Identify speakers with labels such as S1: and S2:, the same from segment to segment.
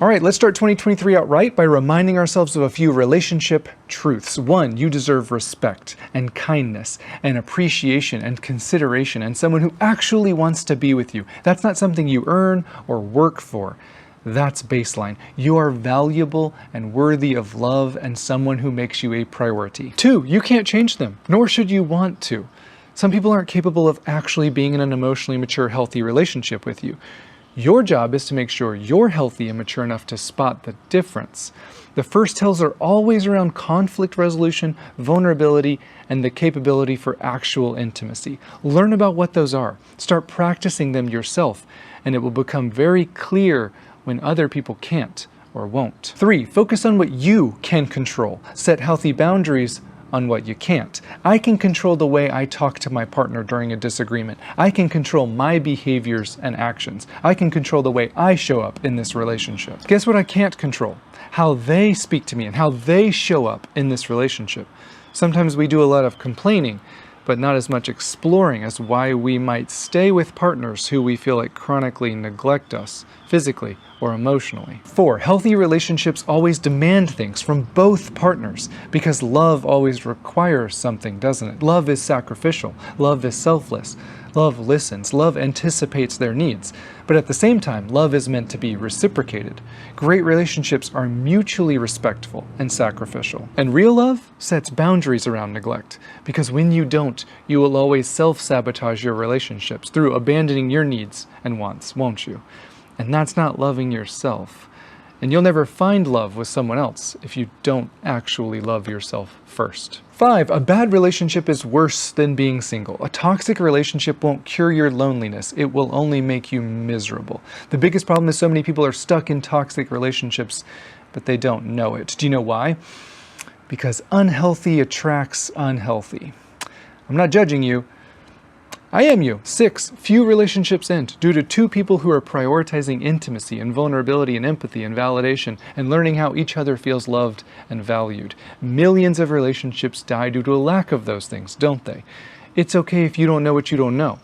S1: All right, let's start 2023 out right by reminding ourselves of a few relationship truths. 1, you deserve respect and kindness and appreciation and consideration and someone who actually wants to be with you. That's not something you earn or work for. That's baseline. You are valuable and worthy of love and someone who makes you a priority. 2, you can't change them, nor should you want to. Some people aren't capable of actually being in an emotionally mature, healthy relationship with you. Your job is to make sure you're healthy and mature enough to spot the difference. The first tells are always around conflict resolution, vulnerability, and the capability for actual intimacy. Learn about what those are. Start practicing them yourself, and it will become very clear when other people can't or won't. 3, focus on what you can control. Set healthy boundaries on what you can't. I can control the way I talk to my partner during a disagreement. I can control my behaviors and actions. I can control the way I show up in this relationship. Guess what I can't control? How they speak to me and how they show up in this relationship. Sometimes we do a lot of complaining, but not as much exploring as why we might stay with partners who we feel like chronically neglect us, physically or emotionally. 4, healthy relationships always demand things from both partners because love always requires something, doesn't it? Love is sacrificial. Love is selfless. Love listens. Love anticipates their needs. But at the same time, love is meant to be reciprocated. Great relationships are mutually respectful and sacrificial. And real love sets boundaries around neglect, because when you don't, you will always self-sabotage your relationships through abandoning your needs and wants, won't you? And that's not loving yourself. And you'll never find love with someone else if you don't actually love yourself first. 5, a bad relationship is worse than being single. A toxic relationship won't cure your loneliness. It will only make you miserable. The biggest problem is so many people are stuck in toxic relationships, but they don't know it. Do you know why? Because unhealthy attracts unhealthy. I'm not judging you. I am you. 6, few relationships end due to 2 people who are prioritizing intimacy and vulnerability and empathy and validation and learning how each other feels loved and valued. Millions of relationships die due to a lack of those things, don't they? It's okay if you don't know what you don't know,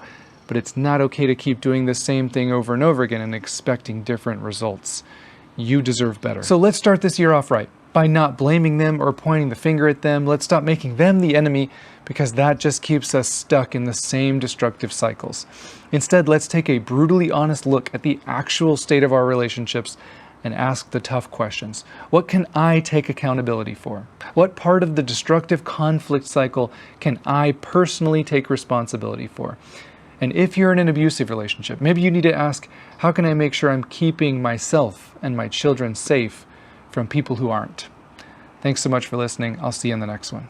S1: but it's not okay to keep doing the same thing over and over again and expecting different results. You deserve better. So let's start this year off right by not blaming them or pointing the finger at them. Let's stop making them the enemy, because that just keeps us stuck in the same destructive cycles. Instead, let's take a brutally honest look at the actual state of our relationships and ask the tough questions. What can I take accountability for? What part of the destructive conflict cycle can I personally take responsibility for? And if you're in an abusive relationship, maybe you need to ask, how can I make sure I'm keeping myself and my children safe from people who aren't? Thanks so much for listening. I'll see you in the next one.